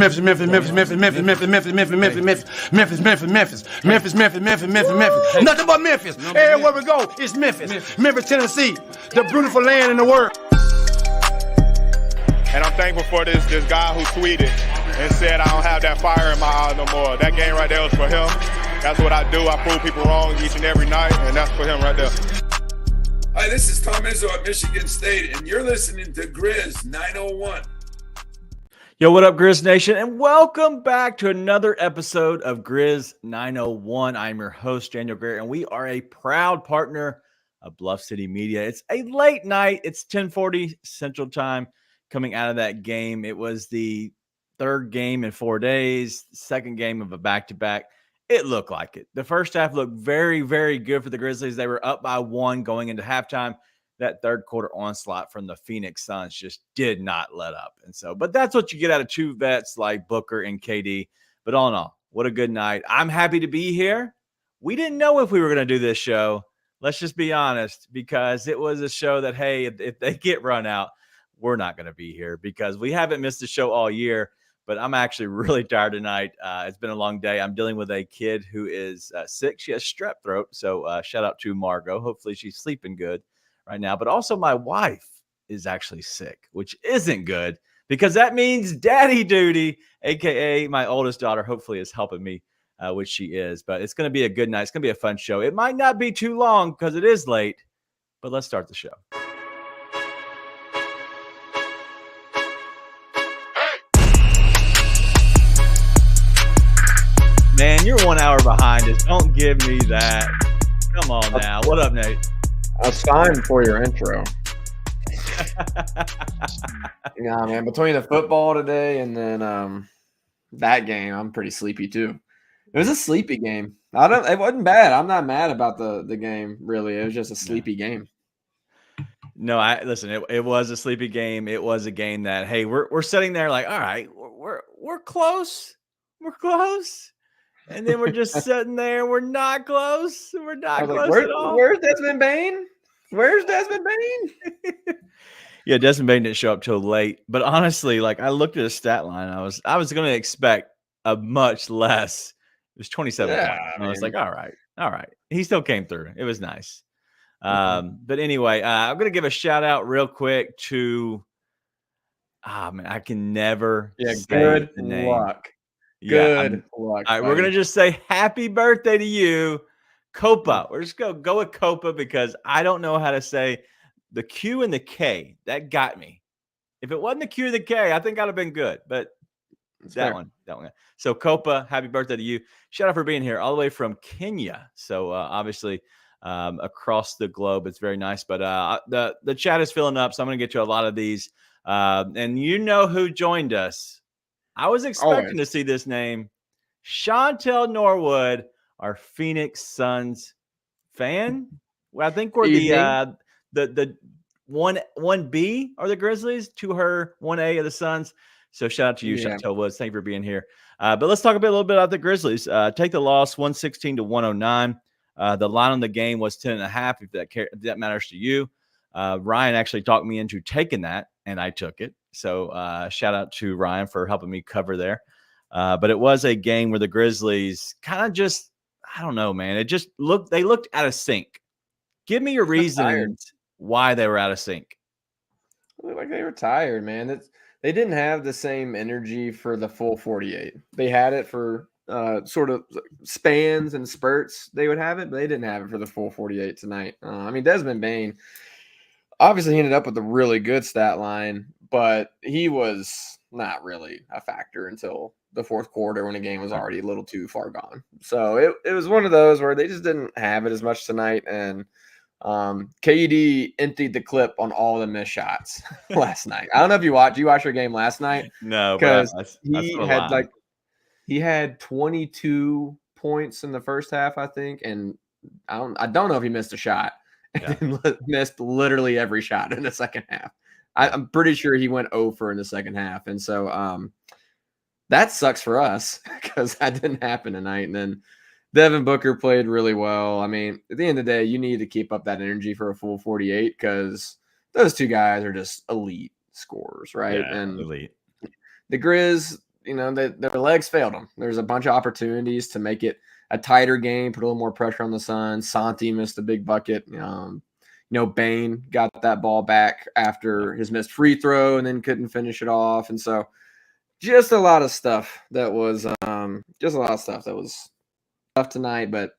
Memphis, Memphis, Memphis, Memphis, Memphis, Memphis, Memphis, Memphis, Memphis, Memphis, Memphis, Memphis, Memphis, Memphis, Memphis, Memphis, Memphis, Memphis. Nothing but Memphis. Everywhere we go, it's Memphis. Memphis, Tennessee, the beautiful land in the world. And I'm thankful for this guy who tweeted and said I don't have that fire in my eye no more. That game right there was for him. That's what I do. I prove people wrong each and every night, and that's for him right there. Hi, this is Tom Izzo at Michigan State, and you're listening to Grizz 901. Yo, what up, Grizz Nation, and welcome back to another episode of Grizz 901. I'm your host, Daniel Greer, and we are a proud partner of Bluff City Media. It's a late night. It's 10:40 Central Time coming out of that game. It was the third game in 4 days, second game of a back-to-back. It looked like it. The first half looked very, very good for the Grizzlies. They were up by one going into halftime. That third quarter onslaught from the Phoenix Suns just did not let up. But that's what you get out of two vets like Booker and KD. But all in all, what a good night. I'm happy to be here. We didn't know if we were going to do this show. Let's just be honest, because it was a show that, hey, if they get run out, we're not going to be here because we haven't missed a show all year. But I'm actually really tired tonight. It's been a long day. I'm dealing with a kid who is sick. She has strep throat. So shout out to Margot. Hopefully she's sleeping good right now. But also my wife is actually sick, which isn't good because that means daddy duty, a.k.a. my oldest daughter, hopefully is helping me, which she is. But it's going to be a good night. It's going to be a fun show. It might not be too long because it is late, but let's start the show. Man, you're 1 hour behind us. Don't give me that. Come on now. What up, Nate? I was fine for your intro. Yeah, man. Between the football today and then that game, I'm pretty sleepy too. It was a sleepy game. It wasn't bad. I'm not mad about the game, really. It was just a sleepy game. No, listen, it was a sleepy game. It was a game that, hey, we're sitting there like, all right, we're close. We're close. And then we're just sitting there. We're not close. We're not close at all. Where's Desmond Bain? Where's Desmond Bain? Yeah, Desmond Bain didn't show up till late. But honestly, like I looked at his stat line. I was going to expect a much less. It was 27 points. I was like, all right. He still came through. It was nice. But anyway, I'm going to give a shout out real quick to. Man, I can never. Yeah, say good the name. luck. Good luck. All right, we're gonna just say happy birthday to you, Copa. We're just gonna go with Copa because I don't know how to say the Q and the K. That got me. If it wasn't the Q and the K, I think I'd have been good. But that one. So Copa, happy birthday to you. Shout out for being here all the way from Kenya. So obviously across the globe, it's very nice. But the chat is filling up, so I'm gonna get to a lot of these. And you know who joined us. I was expecting to see this name, Chantel Norwood, our Phoenix Suns fan. Well, I think we're the 1B are the Grizzlies, to her 1A of the Suns. So shout out to you, Chantel Woods. Thank you for being here. But let's talk a little bit about the Grizzlies. Take the loss, 116-109. The line on the game was 10.5. If that matters to you, Ryan actually talked me into taking that, and I took it. So shout out to Ryan for helping me cover there. But it was a game where the Grizzlies kind of just, I don't know, man. They looked out of sync. Give me your reasons why they were out of sync. Like they were tired, man. They didn't have the same energy for the full 48. They had it for sort of spans and spurts. They would have it, but they didn't have it for the full 48 tonight. Desmond Bain, obviously he ended up with a really good stat line, but he was not really a factor until the fourth quarter when the game was already a little too far gone. So it was one of those where they just didn't have it as much tonight. And KD emptied the clip on all the missed shots last night. I don't know if you watched your game last night. No, because he had 22 points in the first half, I think. And I don't know if he missed a shot. Yeah. And missed literally every shot in the second half. I'm pretty sure he went 0 for in the second half. And so that sucks for us because that didn't happen tonight. And then Devin Booker played really well. I mean, at the end of the day, you need to keep up that energy for a full 48 because those two guys are just elite scorers, right? Yeah, and elite. The Grizz, their legs failed them. There's a bunch of opportunities to make it a tighter game, put a little more pressure on the Suns. Santi missed a big bucket. Bane got that ball back after his missed free throw and then couldn't finish it off. And so just a lot of stuff that was tough tonight, but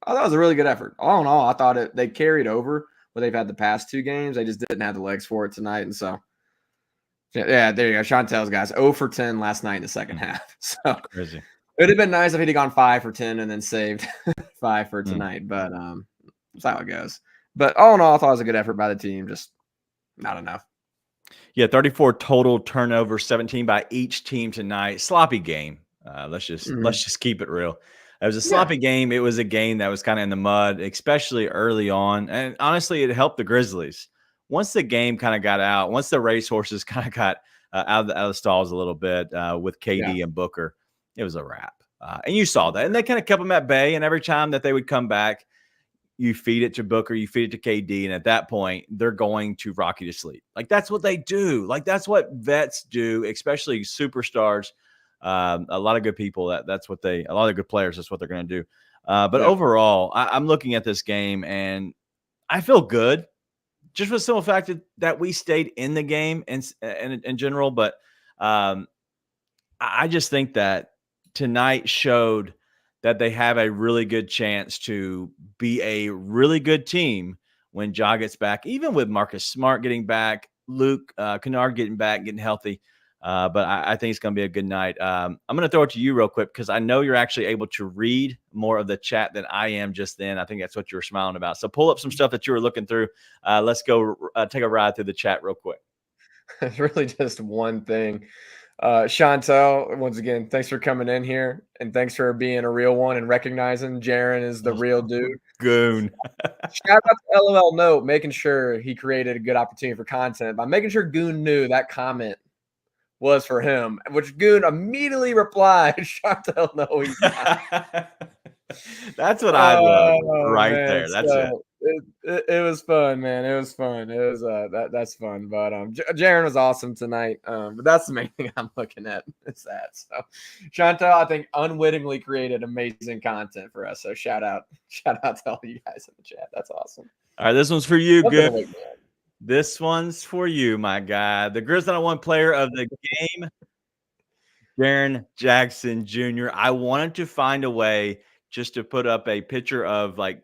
I thought it was a really good effort. All in all, I thought they carried over what they've had the past 2 games. They just didn't have the legs for it tonight. And so, yeah, there you go. Chantel's guys 0 for 10 last night in the second half. So Crazy. It would have been nice if he'd have gone 5 for 10 and then saved 5 for tonight. But that's how it goes. But all in all, I thought it was a good effort by the team. Just not enough. Yeah, 34 total turnovers, 17 by each team tonight. Sloppy game. Let's just keep it real. It was a sloppy game. It was a game that was kind of in the mud, especially early on. And honestly, it helped the Grizzlies. Once the game kind of got out, once the racehorses kind of got out of the stalls a little bit with KD and Booker, it was a wrap. And you saw that. And they kind of kept them at bay. And every time that they would come back, you feed it to Booker, you feed it to KD, and at that point, they're going to rock you to sleep. Like, that's what they do. Like, that's what vets do, especially superstars. A lot of good people, a lot of good players, that's what they're going to do. But overall, I'm looking at this game, and I feel good just with the simple fact that we stayed in the game and in general. But I just think that tonight showed that they have a really good chance to be a really good team when Ja gets back, even with Marcus Smart getting back, Luke Kennard getting back, getting healthy. But I think it's going to be a good night. I'm going to throw it to you real quick because I know you're actually able to read more of the chat than I am just then. I think that's what you were smiling about. So pull up some stuff that you were looking through. Let's go take a ride through the chat real quick. It's really just one thing. Chantel, once again, thanks for coming in here and thanks for being a real one and recognizing Jaren is the real dude. Goon. Shout out to LOL Note, making sure he created a good opportunity for content by making sure Goon knew that comment was for him, which Goon immediately replied, Chantel, no, he's not. That's what I love there. That's so it was fun, man. It was fun. It was that's fun. But Jaren was awesome tonight. But that's the main thing I'm looking at is that. So Chantel, I think, unwittingly created amazing content for us. So shout out to all you guys in the chat. That's awesome. All right, this one's for you, good. This one's for you, my guy. The Grizzlies 901 player of the game, Jaren Jackson Jr. I wanted to find a way just to put up a picture of like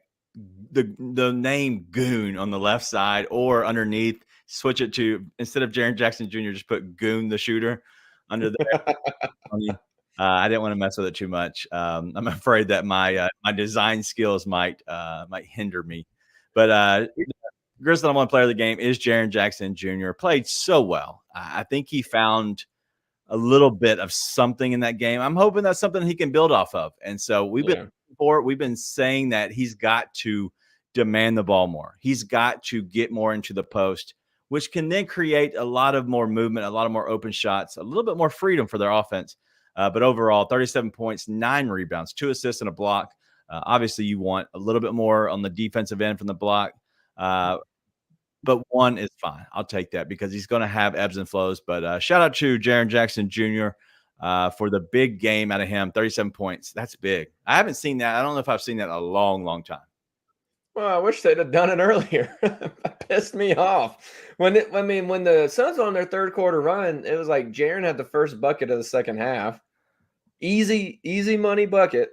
the name Goon on the left side or underneath, switch it to, instead of Jaren Jackson Jr., just put Goon the shooter under there. I didn't want to mess with it too much. I'm afraid that my design skills might hinder me. But Grizzlies number one player of the game is Jaren Jackson Jr. Played so well. I think he found a little bit of something in that game. I'm hoping that's something he can build off of. And so we've been saying that he's got to demand the ball more. He's got to get more into the post, which can then create a lot of more movement, a lot of more open shots, a little bit more freedom for their offense. But overall, 37 points, 9 rebounds, 2 assists and a block. Obviously, you want a little bit more on the defensive end from the block. But 1 is fine. I'll take that because he's going to have ebbs and flows. But shout out to Jaren Jackson Jr. For the big game out of him, 37 points. That's big. I haven't seen that. I don't know if I've seen that in a long, long time. Well, I wish they'd have done it earlier. That pissed me off. When the Suns were on their third quarter run, it was like Jaren had the first bucket of the second half. Easy money bucket.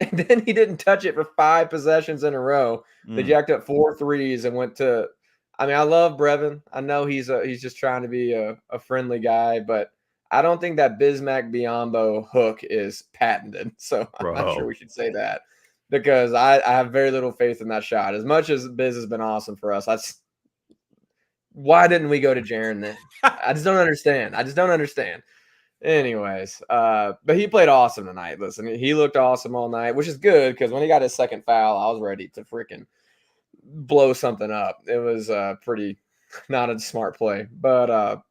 And then he didn't touch it for 5 possessions in a row. They jacked up 4 threes and went to – I mean, I love Brevin. I know he's just trying to be a friendly guy, but I don't think that Bismack Biyombo hook is patented. So I'm not sure we should say that because I have very little faith in that shot. As much as Biz has been awesome for us, why didn't we go to Jaren then? I just don't understand. Anyways, but he played awesome tonight. Listen, he looked awesome all night, which is good because when he got his second foul, I was ready to freaking blow something up. It was pretty not a smart play, but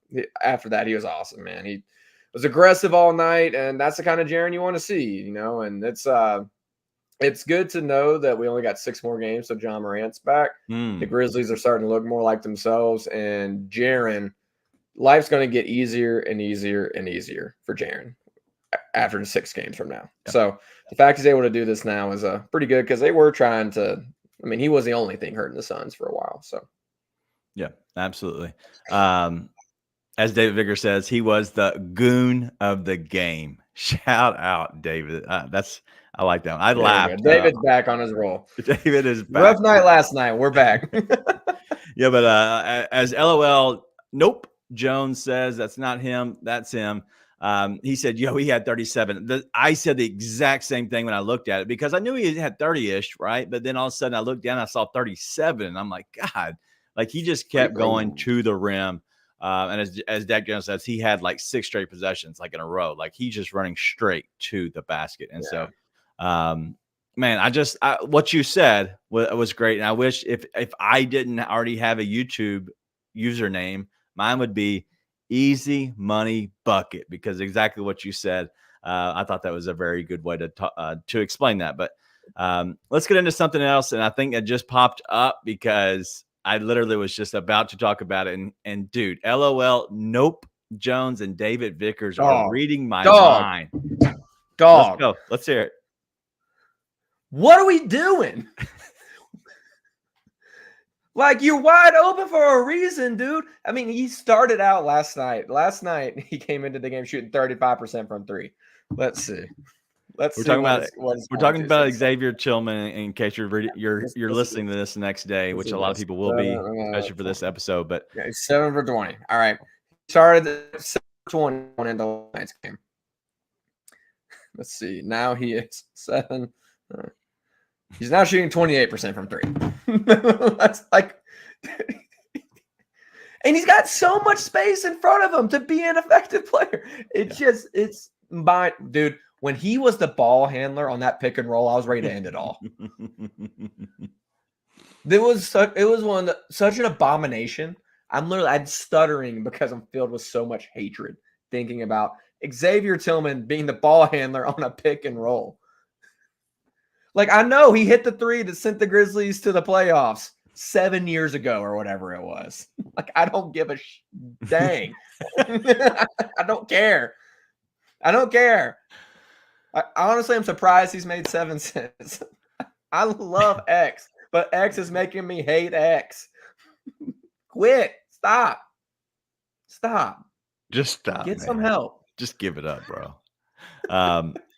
after that, he was awesome, man. He was aggressive all night, and that's the kind of Jaren you want to see, you know. And it's good to know that we only got 6 more games, so John Morant's back. The Grizzlies are starting to look more like themselves, and Jaren. Life's going to get easier and easier and easier for Jaren. after 6 games from now. Yeah. So the fact he's able to do this now is pretty good because they were trying to. I mean, he was the only thing hurting the Suns for a while. So yeah, absolutely. As David Vicker says, he was the goon of the game. Shout out, David. I like that one. I laughed. David's back on his roll. David is back. Rough night last night. We're back. Yeah, but as LOL, nope. Jones says that's not him. That's him. He said, he had 37. I said the exact same thing when I looked at it because I knew he had 30-ish, right? But then all of a sudden I looked down and I saw 37. And I'm like, God, like he just kept going to the rim. And as Dak Jones says, he had like 6 straight possessions, like in a row. Like he's just running straight to the basket. And so, man, what you said was great. And I wish if I didn't already have a YouTube username, mine would be Easy Money Bucket, because exactly what you said. I thought that was a very good way to explain that. But let's get into something else. And I think it just popped up because I literally was just about to talk about it. And dude, LOL, nope. Jones and David Vickers are reading my mind. Dog. Let's go. Let's hear it. What are we doing? Like, you're wide open for a reason, dude. I mean, he started out last night. Last night, he came into the game shooting 35% from 3. Let's see. We're talking about Xavier Tillman. In case you're listening to this the next day, which a lot of people will be, especially for this episode. But 7 for 20. All right, started 7 for 20 going into last night's game. Let's see. Now he is 7. He's now shooting 28% from 3. That's like, and he's got so much space in front of him to be an effective player. It's dude. When he was the ball handler on that pick and roll, I was ready to end it all. It was such an abomination. I'm stuttering because I'm filled with so much hatred thinking about Xavier Tillman being the ball handler on a pick and roll. Like, I know he hit the 3 that sent the Grizzlies to the playoffs 7 years ago or whatever it was. Like, I don't give a dang. I don't care. I honestly am surprised he's made 7 cents. I love X, but X is making me hate X. Quit. Stop. Just stop. Get some help. Just give it up, bro.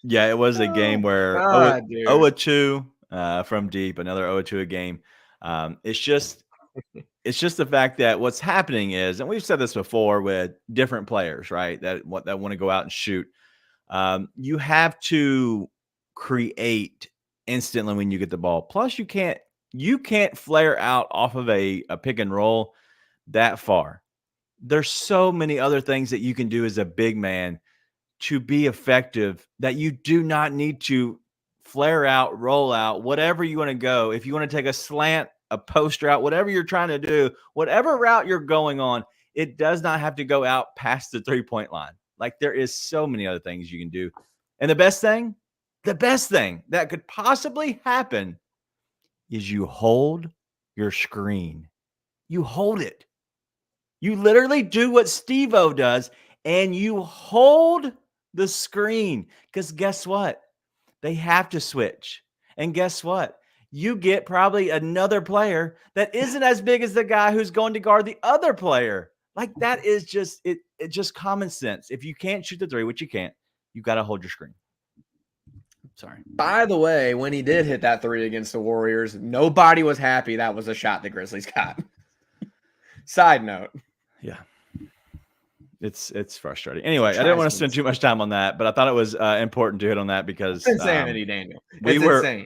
Yeah, it was a game where 0-2 from deep, another 0-2 a game. It's just the fact that what's happening is, and we've said this before with different players, right? That want to go out and shoot. You have to create instantly when you get the ball. Plus, you can't flare out off of a pick and roll that far. There's so many other things that you can do as a big man to be effective that you do not need to flare out, roll out, whatever you want to go. If you want to take a slant, a post route, whatever you're trying to do, whatever route you're going on, it does not have to go out past the 3-point line. Like, there is so many other things you can do. And the best thing that could possibly happen is you hold your screen. You hold it. You literally do what Steve-O does, and you hold the screen. Because guess what? They have to switch. And guess what? You get probably another player that isn't as big as the guy who's going to guard the other player. Like, that is just it's just common sense. If you can't shoot the 3, which you can't, you got to hold your screen. Sorry. By the way, when he did hit that 3 against the Warriors, nobody was happy that was a shot the Grizzlies got. Side note. Yeah. It's frustrating. Anyway, I didn't want to spend too much time on that, but I thought it was important to hit on that because it's insanity, Daniel. We were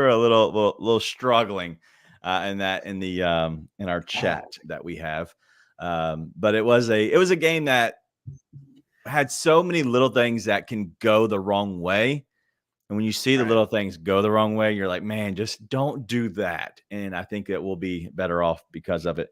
a little struggling in our chat that we have. But it was a game that had so many little things that can go the wrong way. And when you see the little things go the wrong way, you're like, man, just don't do that. And I think that we'll be better off because of it.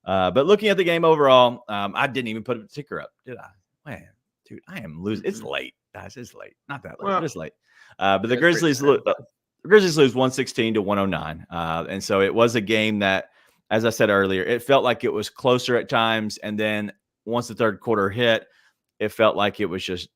But looking at the game overall, I didn't even put a ticker up, did I? Man, dude, I am losing. It's late, guys. It's late. Not that late, but it's late. But the Grizzlies lose 116-109. And so it was a game that, as I said earlier, it felt like it was closer at times. And then once the third quarter hit, it felt like it was just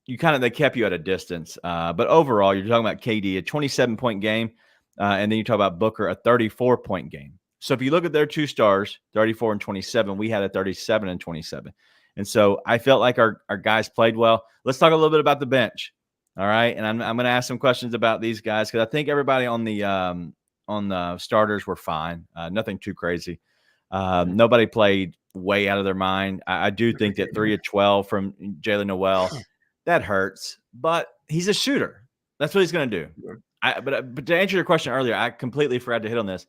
they kept you at a distance. But overall, you're talking about KD, a 27-point game, and then you talk about Booker, a 34-point game. So if you look at their two stars, 34 and 27, we had a 37 and 27. And so I felt like our guys played well. Let's talk a little bit about the bench. All right. And I'm going to ask some questions about these guys because I think everybody on the starters were fine. Nothing too crazy. Nobody played way out of their mind. I do think that 3 of 12 from Jalen Noel, that hurts, but he's a shooter. That's what he's going to do. But to answer your question earlier, I completely forgot to hit on this.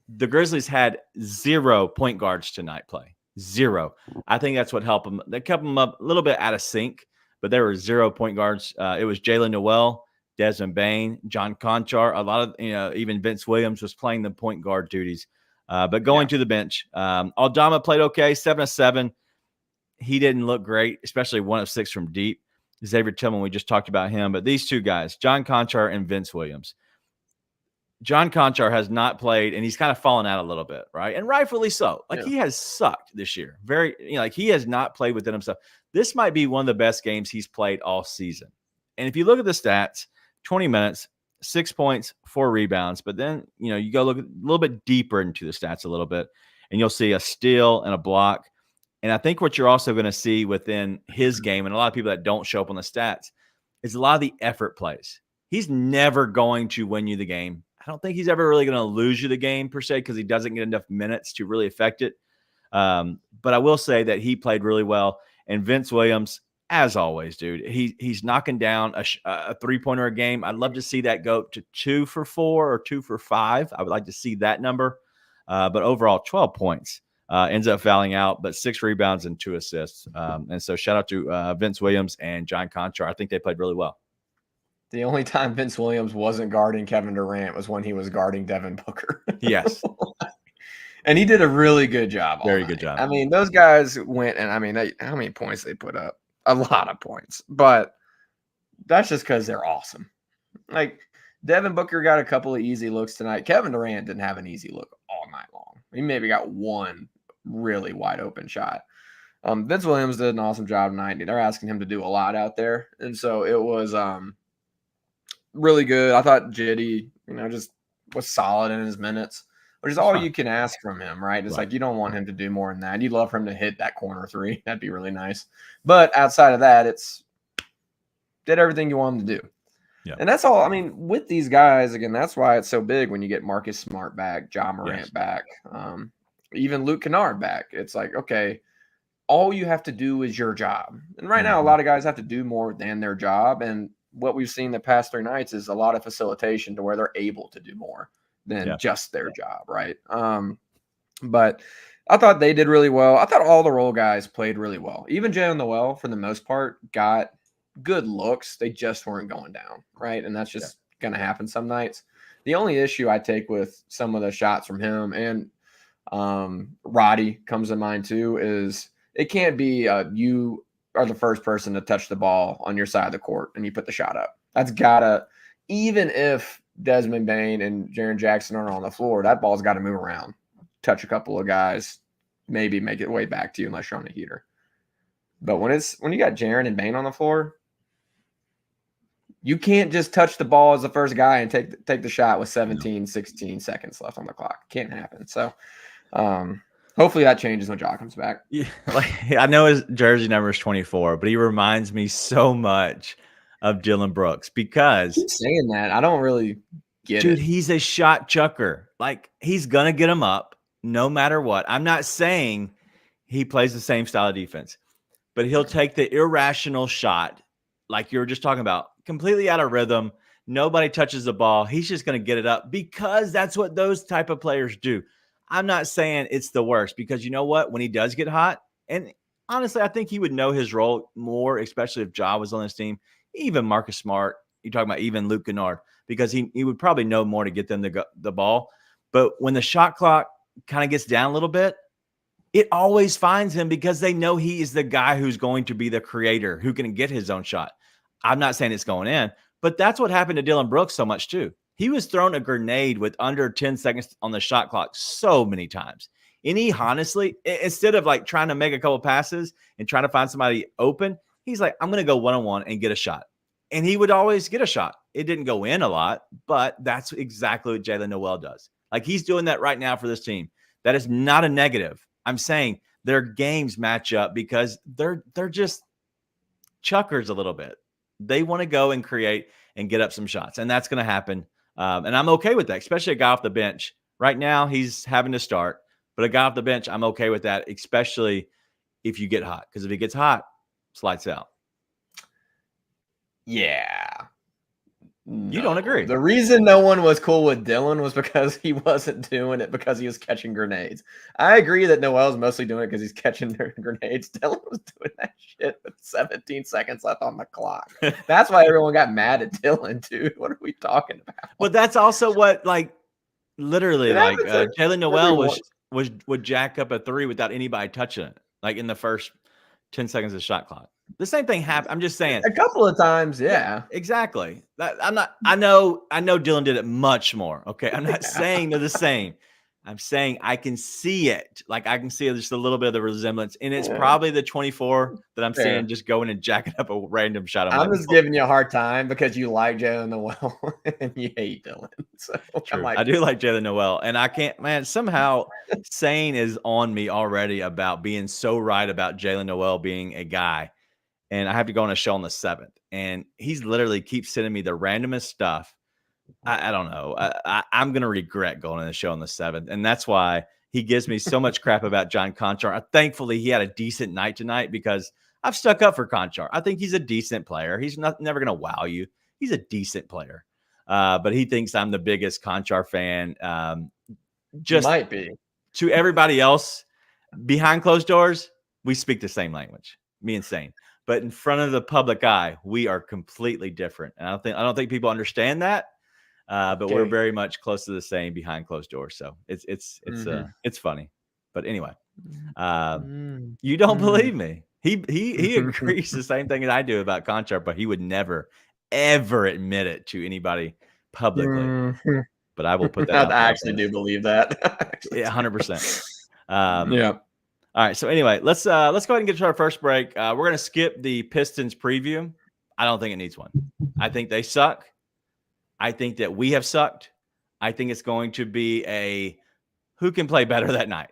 The Grizzlies had 0 point guards tonight play. 0. I think that's what helped them. They kept them up a little bit out of sync, but there were 0 point guards. It was Jalen Noel, Desmond Bane, John Conchar. A lot of, even Vince Williams was playing the point guard duties. But going to the bench, Aldama played okay, 7 of 7. He didn't look great, especially 1 of 6 from deep. Xavier Tillman, we just talked about him. But these two guys, John Conchar and Vince Williams. John Conchar has not played, and he's kind of fallen out a little bit, right? And rightfully so. He has sucked this year. He has not played within himself. This might be one of the best games he's played all season. And if you look at the stats, 20 minutes, 6 points, 4 rebounds. But then, you go look a little bit deeper into the stats a little bit, and you'll see a steal and a block. And I think what you're also going to see within his game, and a lot of people that don't show up on the stats, is a lot of the effort plays. He's never going to win you the game. I don't think he's ever really going to lose you the game per se because he doesn't get enough minutes to really affect it. But I will say that he played really well. And Vince Williams, as always, dude, he's knocking down a three-pointer a game. I'd love to see that go to 2 for 4 or 2 for 5. I would like to see that number. But overall, 12 points. Ends up fouling out, but 6 rebounds and 2 assists. And so shout out to Vince Williams and John Conchar. I think they played really well. The only time Vince Williams wasn't guarding Kevin Durant was when he was guarding Devin Booker. Yes. And he did a really good job. Very good job. I mean, those guys went, and how many points they put up? A lot of points. But that's just because they're awesome. Like, Devin Booker got a couple of easy looks tonight. Kevin Durant didn't have an easy look all night long. He maybe got one really wide open shot. Vince Williams did an awesome job tonight. They're asking him to do a lot out there. And so it was really good. I thought Jitty, just was solid in his minutes, which is all you can ask from him, right? It's like you don't want him to do more than that. You'd love for him to hit that corner 3. That'd be really nice. But outside of that, it's did everything you want him to do. Yeah. And that's all. I mean, with these guys, again, that's why it's so big when you get Marcus Smart back, John Morant back, even Luke Kennard back. It's like, okay, all you have to do is your job. And right now, a lot of guys have to do more than their job. And what we've seen the past 3 nights is a lot of facilitation to where they're able to do more than just their job, right? But I thought they did really well. I thought all the role guys played really well. Even Jalen Noel, for the most part, got good looks. They just weren't going down, right? And that's just going to happen some nights. The only issue I take with some of the shots from him and Roddy comes to mind too is it can't be you are the first person to touch the ball on your side of the court and you put the shot up. That's gotta, even if Desmond Bane and Jaren Jackson are on the floor, that ball's got to move around, touch a couple of guys, maybe make it way back to you unless you're on a heater. But when you got Jaren and Bane on the floor, you can't just touch the ball as the first guy and take the shot with 17, 16 seconds left on the clock. Can't happen. So hopefully that changes when Ja comes back. Yeah, I know his jersey number is 24, but he reminds me so much of Dylan Brooks because saying that I don't really get it. Dude, he's a shot chucker. Like, he's gonna get him up no matter what. I'm not saying he plays the same style of defense, but he'll take the irrational shot, like you were just talking about, completely out of rhythm. Nobody touches the ball. He's just gonna get it up because that's what those type of players do. I'm not saying it's the worst because you know what? When he does get hot, and honestly, I think he would know his role more, especially if Ja was on his team, even Marcus Smart. You're talking about even Luke Kennard, because he would probably know more to get them the ball. But when the shot clock kind of gets down a little bit, it always finds him because they know he is the guy who's going to be the creator, who can get his own shot. I'm not saying it's going in, but that's what happened to Dylan Brooks so much too. He was thrown a grenade with under 10 seconds on the shot clock so many times. And he honestly, instead of like trying to make a couple passes and trying to find somebody open, He's like, I'm going to go one-on-one and get a shot. And he would always get a shot. It didn't go in a lot, but that's exactly what Jalen Noel does. Like, he's doing that right now for this team. That is not a negative. I'm saying their games match up because they're just chuckers a little bit. They want to go and create and get up some shots, and that's going to happen. And I'm okay with that, especially a guy off the bench. Right now, he's having to start, but a guy off the bench, I'm okay with that, especially if you get hot. Because if it gets hot, lights out. Yeah. You don't agree. The reason no one was cool with Dylan was because he wasn't doing it because he was catching grenades. I agree that Noel's mostly doing it because he's catching grenades. Dylan was doing that shit with 17 seconds left on the clock. That's why everyone got mad at Dylan, dude. What are we talking about? But that's also what, like, literally, like, Jalen Noel would jack up a three without anybody touching it, like in the first 10 seconds of shot clock. The same thing happened. I'm just saying. A couple of times, yeah. Exactly. I know Dylan did it much more. Okay. I'm not saying they're the same. I'm saying I can see it. Like, I can see just a little bit of the resemblance. And it's probably the 24 that I'm seeing just going and jacking up a random shot. I'm just giving you a hard time because you like Jalen Noel and you hate Dylan. So I do like Jalen Noel. And I can't, man, somehow Sane is on me already about being so right about Jalen Noel being a guy. And I have to go on a show on the 7th. And he's literally keeps sending me the randomest stuff. I don't know. I'm going to regret going on the show on the 7th. And that's why he gives me so much crap about John Conchar. Thankfully, he had a decent night tonight because I've stuck up for Conchar. I think he's a decent player. He's never going to wow you. He's a decent player. But he thinks I'm the biggest Conchar fan. Just might be. To everybody else, behind closed doors, we speak the same language. Me and Sane. But in front of the public eye, we are completely different. And I don't think people understand that. But we're very much close to the same behind closed doors. So it's funny. But anyway, you don't believe me. He agrees the same thing that I do about Conchar, but he would never, ever admit it to anybody publicly. But I will put that out. I actually do believe that. Yeah, 100%. Yeah. All right. So anyway, let's go ahead and get to our first break. We're going to skip the Pistons preview. I don't think it needs one. I think they suck. I think that we have sucked. I think it's going to be a who can play better that night.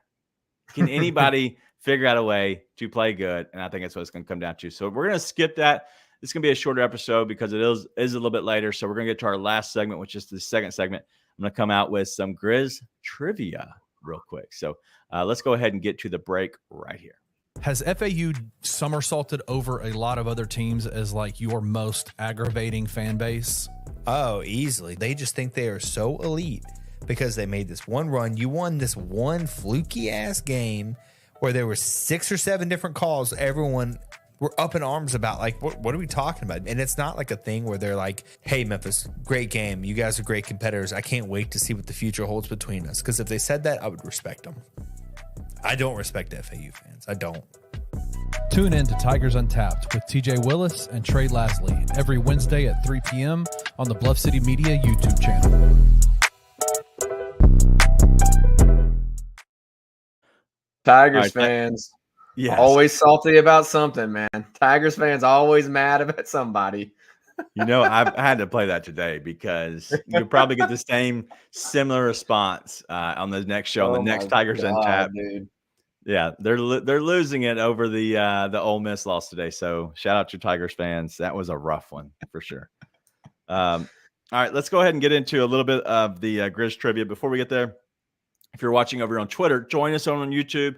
Can anybody figure out a way to play good? And I think that's what it's going to come down to. So we're going to skip that. It's going to be a shorter episode because it is a little bit later. So we're going to get to our last segment, which is the second segment. I'm going to come out with some Grizz trivia real quick. So let's go ahead and get to the break right here. Has FAU somersaulted over a lot of other teams as like your most aggravating fan base? Oh, easily. They just think they are so elite because they made this one run. You won this one fluky ass game where there were 6 or 7 different calls. Everyone were up in arms about like, what are we talking about? And it's not like a thing where they're like, hey, Memphis, great game. You guys are great competitors. I can't wait to see what the future holds between us. Because if they said that, I would respect them. I don't respect FAU fans. I don't. Tune in to Tigers Untapped with TJ Willis and Trey Lasley every Wednesday at 3 p.m. on the Bluff City Media YouTube channel. Tigers fans, always salty about something, man. Tigers fans always mad about somebody. You know, I had to play that today because you'll probably get the same similar response on the next show, on the next Tigers Untapped. Dude. Yeah, they're losing it over the Ole Miss loss today. So shout out to Tigers fans. That was a rough one for sure. All right, let's go ahead and get into a little bit of the Grizz trivia. Before we get there, if you're watching over on Twitter, join us on YouTube.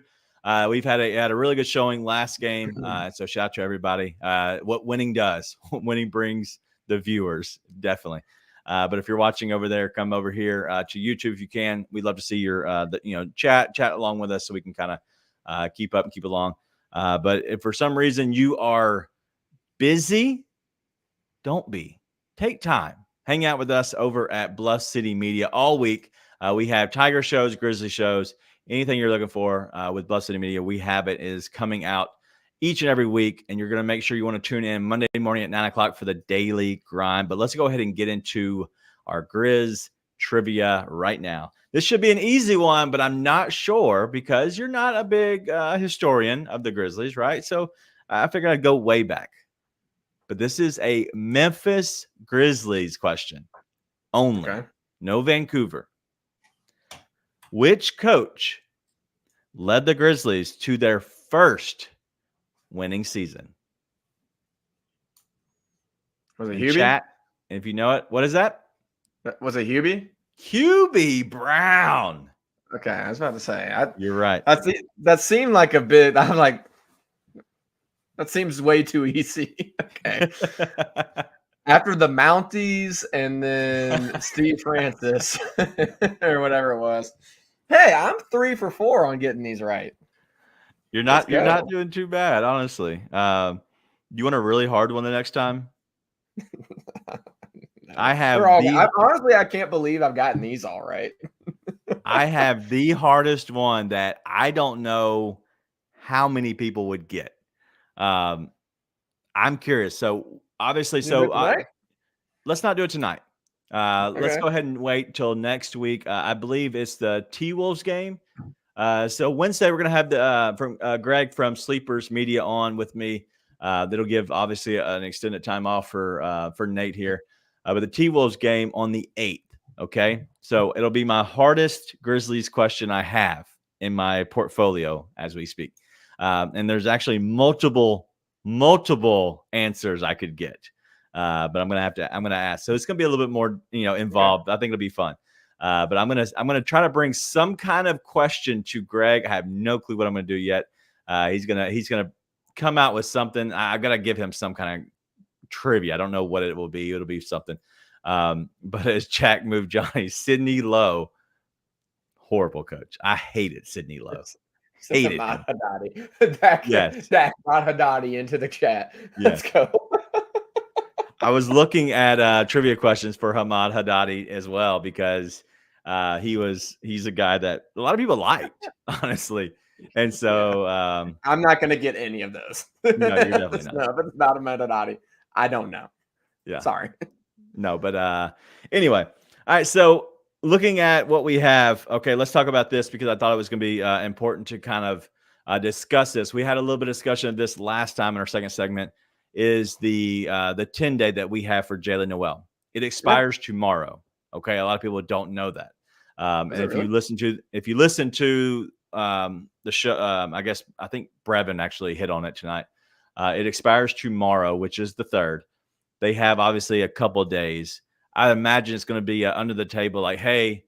We've had a really good showing last game. So shout out to everybody. What winning does, winning brings the viewers, definitely. But if you're watching over there, come over here to YouTube if you can. We'd love to see your chat along with us so we can kind of keep up and keep along. But if for some reason you are busy, don't be. Take time. Hang out with us over at Bluff City Media all week. We have Tiger shows, Grizzly shows, anything you're looking for with Bluff City Media. We have it is coming out each and every week, and you're going to make sure you want to tune in Monday morning at 9 o'clock for the daily grind. But let's go ahead and get into our Grizz trivia right now. This should be an easy one, but I'm not sure because you're not a big historian of the Grizzlies, right? So I figured I'd go way back. but this is a Memphis Grizzlies question only. Okay. No Vancouver. Which coach led the Grizzlies to their first winning season? Was it In Hubie? chat, and if you know it, what is that? Was it Hubie? Hubie Brown. Okay, I was about to say. You're right. That seemed like a bit. I'm like, that seems way too easy. Okay. After the Mounties and then Steve Francis or whatever it was. Hey, I'm 3 for 4 on getting these right. You're not doing too bad, honestly. You want a really hard one the next time? I have honestly, I can't believe I've gotten these all right. I have the hardest one that I don't know how many people would get. I'm curious. So obviously, let's not do it tonight. Let's go ahead and wait till next week. I believe it's the T-Wolves game. So Wednesday we're gonna have the from Greg from Sleepers Media on with me. That'll give obviously an extended time off for Nate here. But the T-Wolves game on the 8th. Okay, so it'll be my hardest Grizzlies question I have in my portfolio as we speak. And there's actually multiple answers I could get. But I'm gonna ask. So it's gonna be a little bit more, involved. I think it'll be fun. But I'm gonna try to bring some kind of question to Greg. I have no clue what I'm gonna do yet. He's gonna come out with something. I've got to give him some kind of trivia. I don't know what it will be. It'll be something. But as Jack moved Johnny, Sidney Lowe, horrible coach. I hated Sidney Lowe. Hated him. Dak brought Haddadi into the chat. Let's go. I was looking at trivia questions for Hamad Haddadi as well because he's a guy that a lot of people liked, honestly. And so I'm not going to get any of those. No, you're definitely not. No, if it's about Hamad Haddadi, I don't know. Yeah. Sorry. No, but anyway. All right, so looking at what we have, okay, let's talk about this because I thought it was going to be important to kind of discuss this. We had a little bit of discussion of this last time in our second segment. Is the 10-day that we have for Jalen Noel. It expires tomorrow. Okay, a lot of people don't know that. And if you listen to the show, I think Brevin actually hit on it tonight. It expires tomorrow, which is the 3rd. They have obviously a couple of days. I imagine it's going to be under the table, like, hey,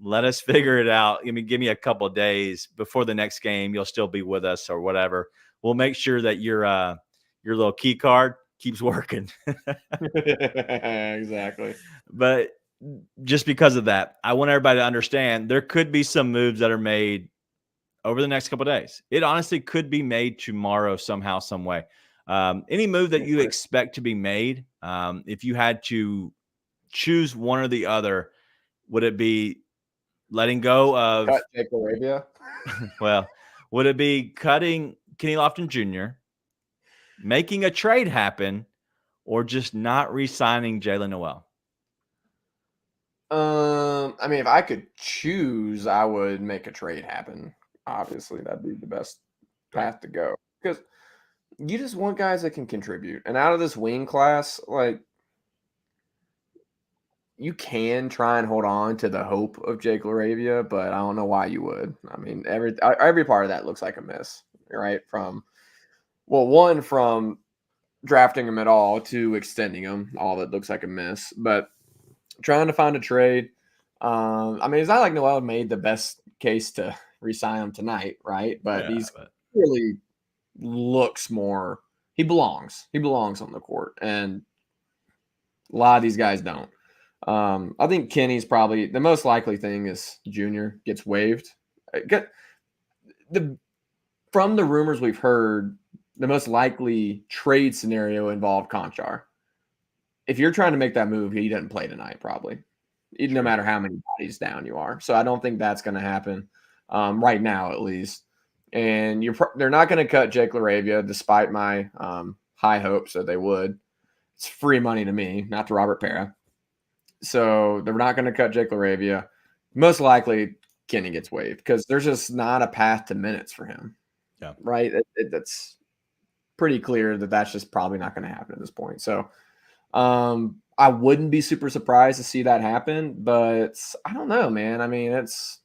let us figure it out. Give me a couple of days before the next game. You'll still be with us or whatever. We'll make sure that your little key card keeps working. Exactly. But just because of that, I want everybody to understand there could be some moves that are made over the next couple of days. It honestly could be made tomorrow somehow, some way. Any move that you expect to be made, if you had to choose one or the other, would it be letting go of Jake Arabia? Well, would it be cutting Kenny Lofton Jr., making a trade happen, or just not re-signing Jalen Noel? I mean, if I could choose, I would make a trade happen. Obviously, that'd be the best path to go because you just want guys that can contribute. And out of this wing class, like, you can try and hold on to the hope of Jake LaRavia, but I don't know why you would. I mean, every part of that looks like a miss, right? From drafting him at all to extending him, all that looks like a miss. But trying to find a trade, I mean, it's not like Noel made the best case to re-sign him tonight, right? But he's really looks more. He belongs. He belongs on the court, and a lot of these guys don't. I think Kenny's probably the most likely thing is Junior gets waived. From the rumors we've heard, the most likely trade scenario involved Conchar. If you're trying to make that move, he doesn't play tonight, probably, no matter how many bodies down you are. So I don't think that's going to happen right now, at least. And they're not going to cut Jake LaRavia, despite my high hopes that they would. It's free money to me, not to Robert Pera. So they're not going to cut Jake LaRavia. Most likely, Kenny gets waived because there's just not a path to minutes for him. Yeah. Right? pretty clear that that's just probably not going to happen at this point. So I wouldn't be super surprised to see that happen, but I don't know, man. I mean, there's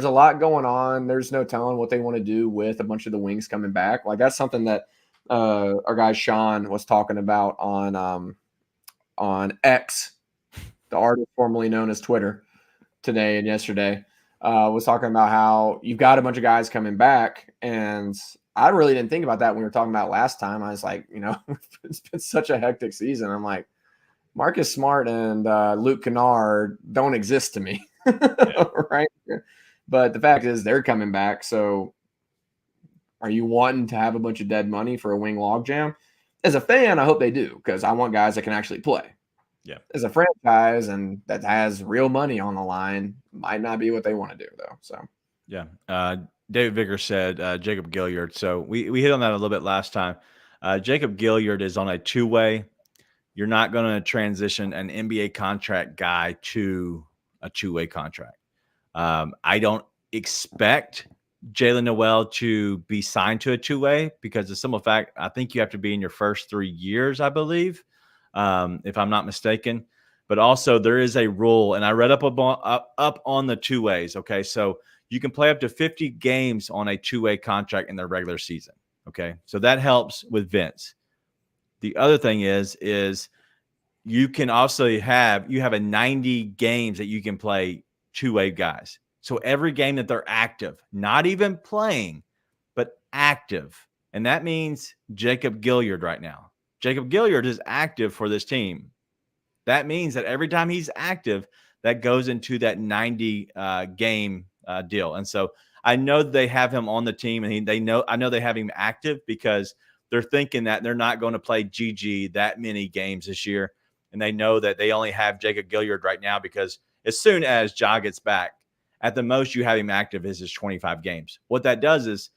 a lot going on. There's no telling what they want to do with a bunch of the wings coming back. Like that's something that our guy Sean was talking about on X, the artist formerly known as Twitter, today and yesterday. Was talking about how you've got a bunch of guys coming back, and I really didn't think about that when we were talking about last time. I was like, it's been such a hectic season. I'm like, Marcus Smart and Luke Kennard don't exist to me, right? But the fact is, they're coming back. So, are you wanting to have a bunch of dead money for a wing logjam? As a fan, I hope they do, because I want guys that can actually play. Yeah. As a franchise and that has real money on the line, might not be what they want to do, though. So, yeah. David Vicker said Jacob Gilliard. So we hit on that a little bit last time. Jacob Gilliard is on a two-way. You're not going to transition an NBA contract guy to a two-way contract. I don't expect Jalen Noel to be signed to a two-way because the simple fact, I think you have to be in your first 3 years, I believe, if I'm not mistaken. But also there is a rule, and I read up on the two ways. Okay, so you can play up to 50 games on a two-way contract in the regular season. Okay, so that helps with Vince. The other thing is you can also have a 90 games that you can play two-way guys. So every game that they're active, not even playing, but active. And that means Jacob Gilliard right now. Jacob Gilliard is active for this team. That means that every time he's active, that goes into that 90 game deal. And so I know they have him on the team, and I know they have him active because they're thinking that they're not going to play GG that many games this year. And they know that they only have Jacob Gilliard right now because as soon as Ja gets back, at the most you have him active is his 25 games. What that does is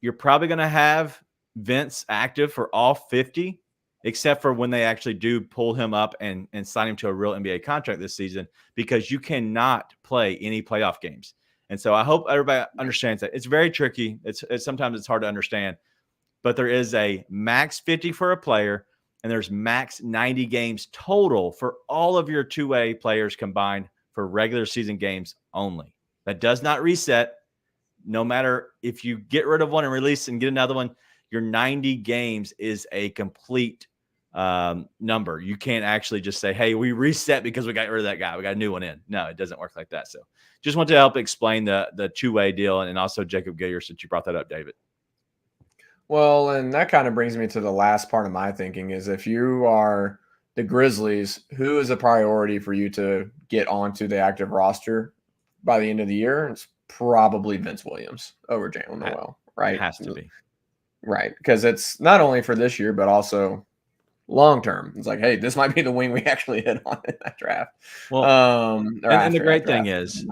you're probably going to have Vince active for all 50, except for when they actually do pull him up and sign him to a real NBA contract this season, because you cannot play any playoff games. And so I hope everybody understands that. It's very tricky. It's sometimes it's hard to understand, but there is a max 50 for a player, and there's max 90 games total for all of your two-way players combined for regular season games only. That does not reset. No matter if you get rid of one and release and get another one, your 90 games is a complete number. You can't actually just say, hey, we reset because we got rid of that guy. We got a new one in. No, it doesn't work like that. So just want to help explain the two-way deal and also Jacob Gilliard, since you brought that up, David. Well, and that kind of brings me to the last part of my thinking is if you are the Grizzlies, who is a priority for you to get onto the active roster by the end of the year? It's probably Vince Williams over Jalen Noel, right? It has to be. Right, because it's not only for this year, but also long term. It's like, hey, this might be the wing we actually hit on in that draft. Well, and the great thing is,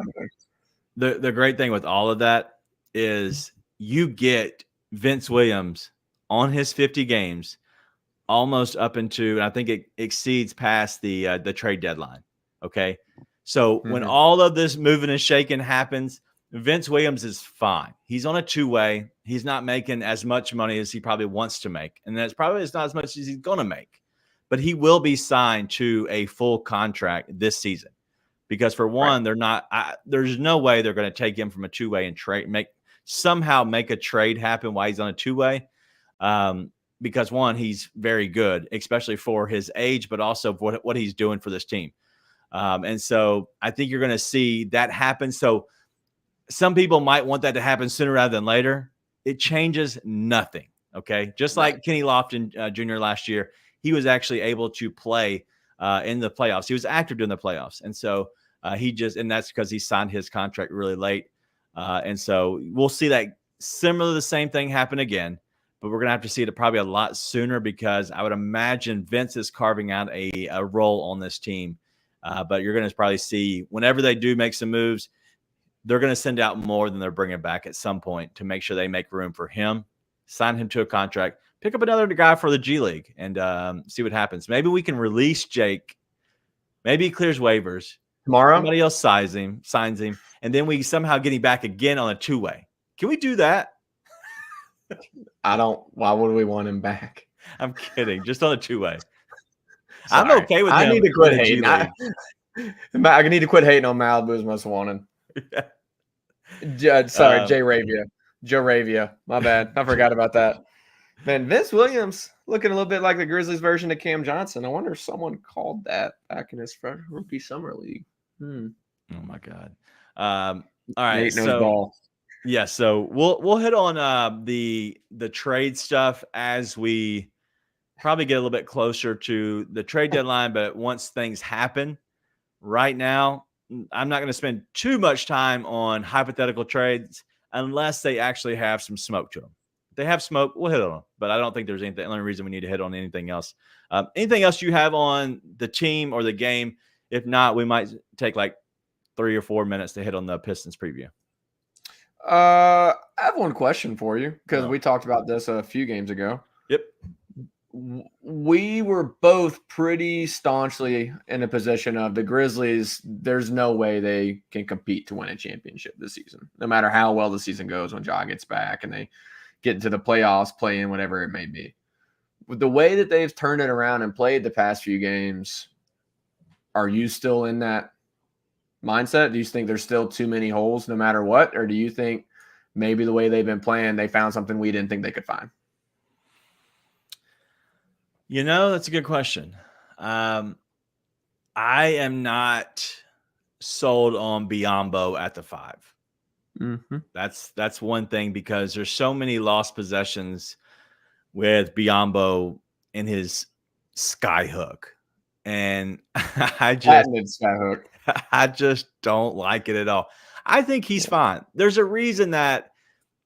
the great thing with all of that is you get Vince Williams on his 50 games almost up into, and I think it exceeds past the trade deadline. Okay. So when all of this moving and shaking happens, Vince Williams is fine. He's on a two-way. He's not making as much money as he probably wants to make. And that's probably not as much as he's going to make. But he will be signed to a full contract this season. Because for one, there's no way they're going to take him from a two-way and somehow make a trade happen while he's on a two-way. Because one, he's very good, especially for his age, but also for what he's doing for this team. And so I think you're going to see that happen. So some people might want that to happen sooner rather than later. It changes nothing. Okay. Just like Kenny Lofton Jr. last year, he was actually able to play in the playoffs. He was active during the playoffs. And so and that's because he signed his contract really late. And so we'll see that the same thing happen again, but we're going to have to see it probably a lot sooner, because I would imagine Vince is carving out a role on this team. But you're going to probably see whenever they do make some moves, they're going to send out more than they're bringing back at some point to make sure they make room for him, sign him to a contract, pick up another guy for the G League, and see what happens. Maybe we can release Jake. Maybe he clears waivers. Tomorrow? Somebody else signs him, and then we somehow get him back again on a two-way. Can we do that? Why would we want him back? I'm kidding. Just on a two-way. Sorry. I'm okay with him. I need to quit in the G hating. League. I need to quit hating on Malibu's most wanted. Sorry, Jay Ravia. Joe Ravia. My bad. I forgot about that. Man, Vince Williams looking a little bit like the Grizzlies version of Cam Johnson. I wonder if someone called that back in his rookie summer league. Oh my God. All right. So yeah, so we'll hit on the trade stuff as we probably get a little bit closer to the trade deadline. But once things happen, right now, I'm not going to spend too much time on hypothetical trades unless they actually have some smoke to them. If they have smoke, we'll hit on them. But I don't think there's anything. The only reason we need to hit on anything else. Anything else you have on the team or the game? If not, we might take like 3 or 4 minutes to hit on the Pistons preview. I have one question for you because we talked about this a few games ago. Yep. We were both pretty staunchly in a position of the Grizzlies. There's no way they can compete to win a championship this season, no matter how well the season goes when Ja gets back and they get into the playoffs, play in whatever it may be. With the way that they've turned it around and played the past few games, are you still in that mindset? Do you think there's still too many holes no matter what? Or do you think maybe the way they've been playing, they found something we didn't think they could find? You know, that's a good question. I am not sold on Biyombo at the 5. Mm-hmm. That's one thing because there's so many lost possessions with Biyombo in his sky hook. And I just don't like it at all. I think he's fine. There's a reason that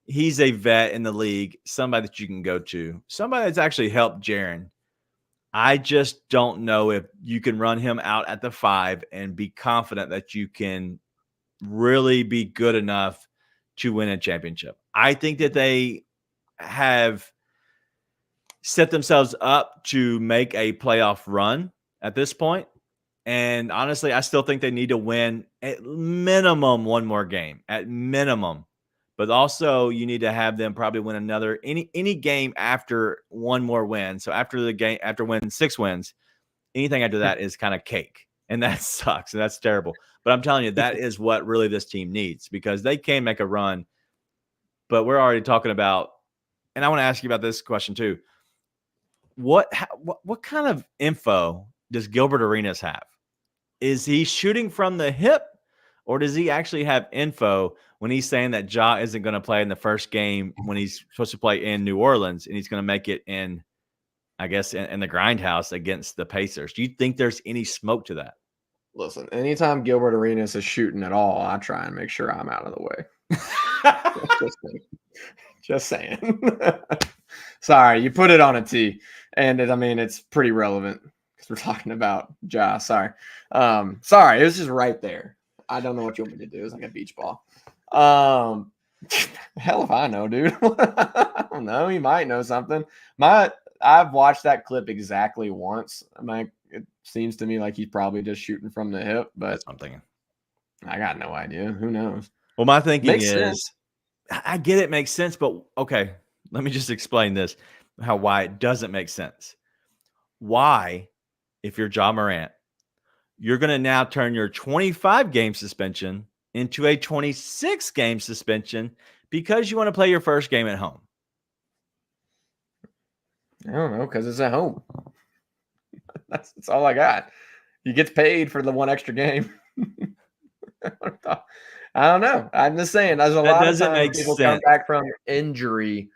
he's a vet in the league, somebody that you can go to, somebody that's actually helped Jaren. I just don't know if you can run him out at the 5 and be confident that you can really be good enough to win a championship. I think that they have set themselves up to make a playoff run at this point. And honestly, I still think they need to win at minimum one more game, at minimum. But also you need to have them probably win another any game after one more win. So after the game, after winning 6 wins, anything after that is kind of cake. And that sucks. And that's terrible. But I'm telling you, that is what really this team needs because they can make a run. But we're already talking about, and I want to ask you about this question too. What kind of info does Gilbert Arenas have? Is he shooting from the hip, or does he actually have info when he's saying that Ja isn't going to play in the first game when he's supposed to play in New Orleans and he's going to make it in, I guess, in the grindhouse against the Pacers? Do you think there's any smoke to that? Listen, anytime Gilbert Arenas is shooting at all, I try and make sure I'm out of the way. Just saying. Sorry, you put it on a tee. And it's pretty relevant because we're talking about Ja. Sorry. It was just right there. I don't know what you want me to do. It's like a beach ball. Hell if I know, dude. I don't know. He might know something. I've watched that clip exactly once. It seems to me like he's probably just shooting from the hip, but that's what I'm thinking. I got no idea. Who knows? Well, my thinking Makes is, sense. I get it makes sense, but okay, let me just explain this, why it doesn't make sense. Why, if you're Ja Morant, you're going to now turn your 25-game suspension into a 26-game suspension because you want to play your first game at home? I don't know, because it's at home. That's all I got. He gets paid for the one extra game. I don't know. I'm just saying. There's a lot of times people come back from injury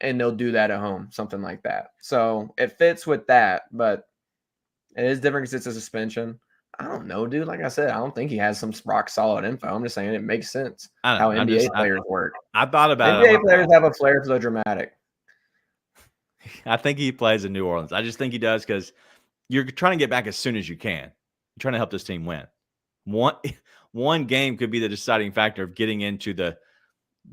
and they'll do that at home, something like that. So it fits with that, but it is different because it's a suspension. I don't know, dude. Like I said, I don't think he has some rock solid info. I'm just saying it makes sense how NBA players work. I thought about NBA players have a flair for the dramatic. I think he plays in New Orleans. I just think he does because you're trying to get back as soon as you can. You're trying to help this team win. One game could be the deciding factor of getting into the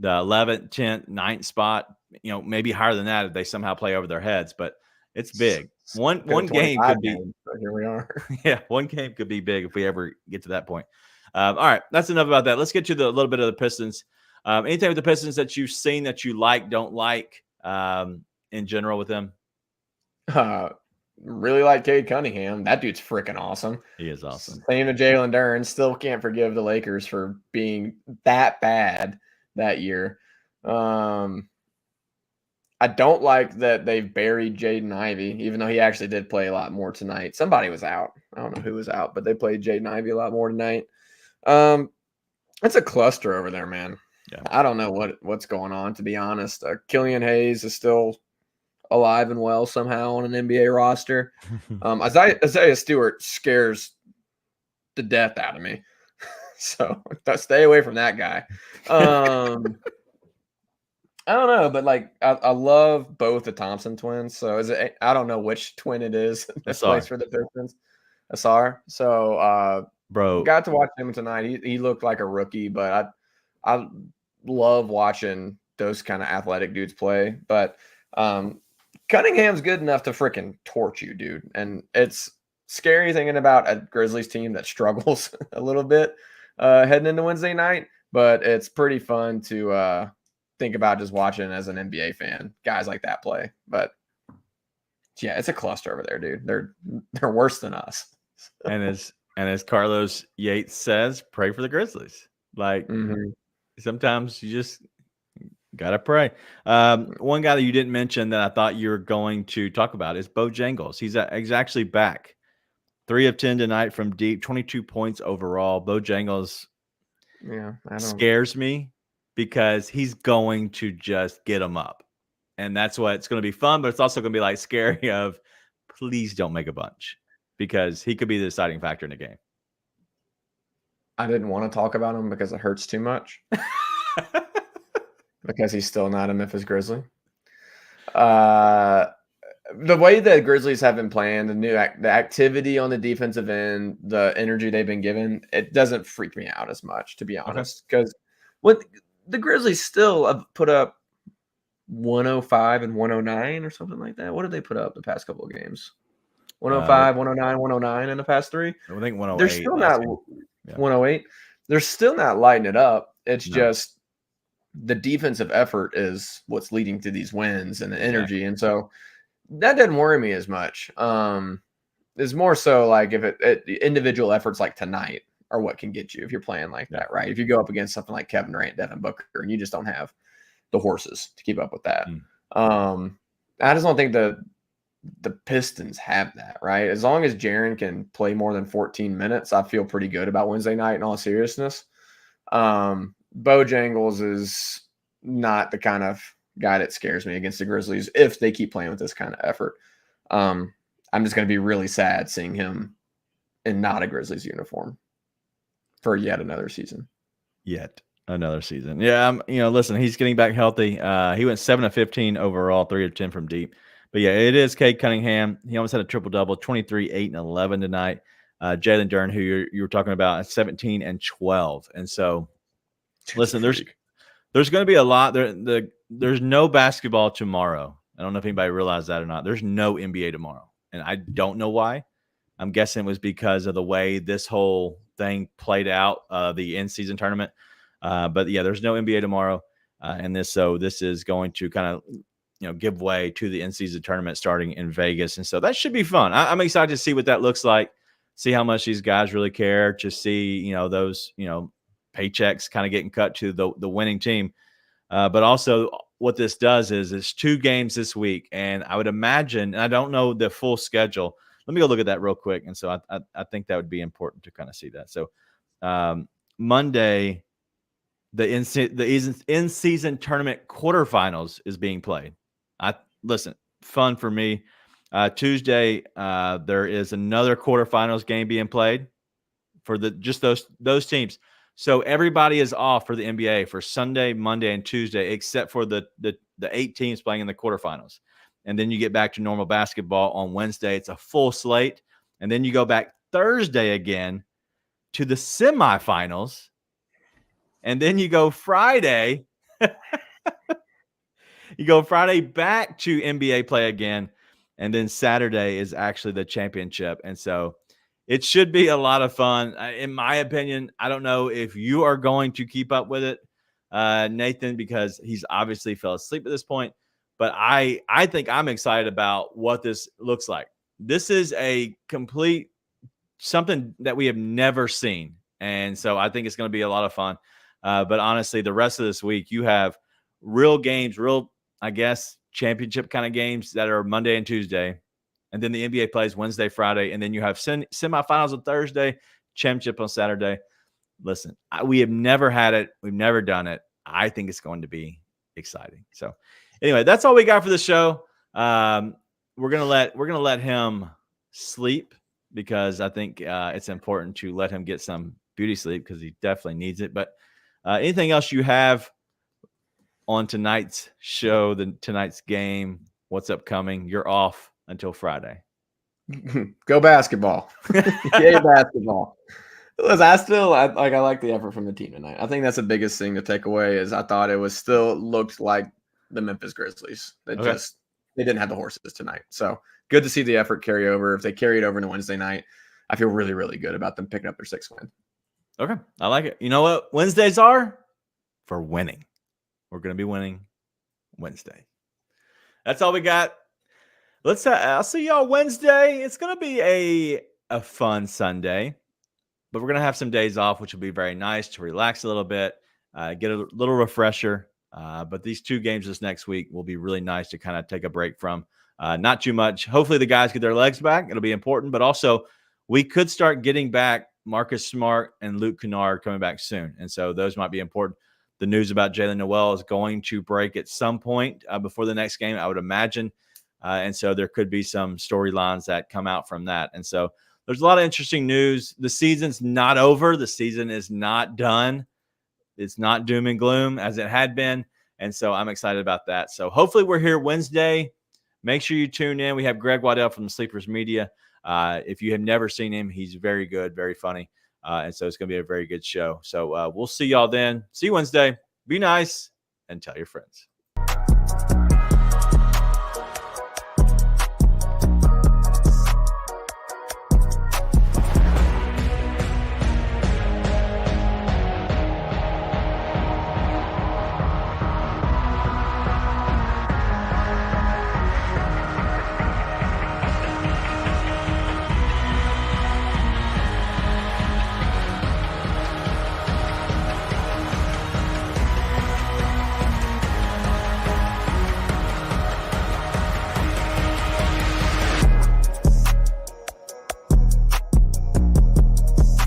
11th, 10th, 9th spot. Maybe higher than that if they somehow play over their heads. But it's big. One game could be. But here we are. Yeah, one game could be big if we ever get to that point. All right, that's enough about that. Let's get to a little bit of the Pistons. Anything with the Pistons that you've seen that you like, don't like, in general with him? Really like Cade Cunningham. That dude's freaking awesome. He is awesome. Same to Jalen Duren. Still can't forgive the Lakers for being that bad that year. I don't like that they've buried Jaden Ivey, even though he actually did play a lot more tonight. Somebody was out. I don't know who was out, but they played Jaden Ivey a lot more tonight. It's a cluster over there, man. Yeah. I don't know what's going on, to be honest. Killian Hayes is still alive and well somehow on an NBA roster. Isaiah Stewart scares the death out of me. So stay away from that guy. I don't know, but like I love both the Thompson twins. So I don't know which twin it is that plays for the Pistons. Asar. So bro, got to watch him tonight. He looked like a rookie, but I love watching those kind of athletic dudes play. But Cunningham's good enough to freaking torch you, dude. And it's scary thinking about a Grizzlies team that struggles a little bit heading into Wednesday night, but it's pretty fun to think about just watching as an NBA fan, guys like that play. But yeah, it's a cluster over there, dude. They're worse than us. and as Carlos Yates says, pray for the Grizzlies. Like sometimes you just gotta pray. One guy that you didn't mention that I thought you were going to talk about is Bojangles. He's actually back. 3 of 10 tonight from deep, 22 points overall. Bojangles scares me because he's going to just get them up. And that's what it's going to be fun, but it's also going to be like scary of please don't make a bunch because he could be the deciding factor in the game. I didn't want to talk about him because it hurts too much. Because he's still not a Memphis Grizzly. The way that Grizzlies have been playing, the activity on the defensive end, the energy they've been given, it doesn't freak me out as much, to be honest. Because what the Grizzlies still have put up 105 and 109 or something like that. What did they put up the past couple of games? 105, 109, 109 in the past 3. I think 108. They're still not 108. They're still not lighting it up. It's just the defensive effort is what's leading to these wins and the energy. And so that doesn't worry me as much. It's more so like if individual efforts like tonight are what can get you if you're playing like that, right? If you go up against something like Kevin Durant, Devin Booker, and you just don't have the horses to keep up with that. I just don't think the Pistons have that, right? As long as Jaren can play more than 14 minutes, I feel pretty good about Wednesday night in all seriousness. Bojangles is not the kind of guy that scares me against the Grizzlies if they keep playing with this kind of effort. I'm just going to be really sad seeing him in not a Grizzlies uniform for yet another season. Yeah, listen, he's getting back healthy. He went 7 of 15 overall, 3 of 10 from deep. But yeah, it is Cade Cunningham. He almost had a triple-double, 23, 8, and 11 tonight. Jalen Duren, who you were talking about, at 17 and 12. And so, listen, there's going to be a lot. There's no basketball tomorrow. I don't know if anybody realized that or not. There's no NBA tomorrow. And I don't know why. I'm guessing it was because of the way this whole thing played out, the in-season tournament. But yeah, there's no NBA tomorrow. This is going to kind of give way to the in-season tournament starting in Vegas. And so that should be fun. I'm excited to see what that looks like, see how much these guys really care, to see, those, paychecks kind of getting cut to the winning team. But also what this does is it's 2 games this week. And I would imagine, and I don't know the full schedule. Let me go look at that real quick. And so I think that would be important to kind of see that. So Monday, the in-season tournament quarterfinals is being played. Listen, fun for me. Tuesday, there is another quarterfinals game being played for just those teams. So everybody is off for the NBA for Sunday, Monday, and Tuesday, except for the 8 teams playing in the quarterfinals. And then you get back to normal basketball on Wednesday. It's a full slate. And then you go back Thursday again to the semifinals. And then you go Friday. You go Friday back to NBA play again. And then Saturday is actually the championship. And so it should be a lot of fun. In my opinion, I don't know if you are going to keep up with it, Nathan, because he's obviously fell asleep at this point. But I think I'm excited about what this looks like. This is a complete something that we have never seen. And so I think it's going to be a lot of fun. But honestly, the rest of this week, you have real games, I guess, championship kind of games that are Monday and Tuesday. And then the NBA plays Wednesday, Friday. And then you have semifinals on Thursday, championship on Saturday. Listen, we have never had it. We've never done it. I think it's going to be exciting. So anyway, that's all we got for the show. We're gonna let him sleep because I think it's important to let him get some beauty sleep because he definitely needs it. But anything else you have on tonight's show, tonight's game, what's upcoming? You're off until Friday. Go basketball. Yay, basketball. Listen, I like the effort from the team tonight. I think that's the biggest thing to take away is I thought it was still looked like the Memphis Grizzlies. They didn't have the horses tonight. So good to see the effort carry over. If they carry it over into Wednesday night, I feel really, really good about them picking up their 6th win. Okay. I like it. You know what Wednesdays are? For winning. We're going to be winning Wednesday. That's all we got. I'll see y'all Wednesday. It's going to be a fun Sunday, but we're going to have some days off, which will be very nice to relax a little bit, get a little refresher. But these 2 games this next week will be really nice to kind of take a break from. Not too much. Hopefully the guys get their legs back. It'll be important, but also we could start getting back Marcus Smart and Luke Kennard coming back soon. And so those might be important. The news about Jalen Noel is going to break at some point before the next game, I would imagine. And so there could be some storylines that come out from that. And so there's a lot of interesting news. The season's not over. The season is not done. It's not doom and gloom as it had been. And so I'm excited about that. So hopefully we're here Wednesday. Make sure you tune in. We have Greg Waddell from the Sleepers Media. If you have never seen him, he's very good, very funny. And so it's going to be a very good show. So we'll see y'all then. See you Wednesday. Be nice and tell your friends.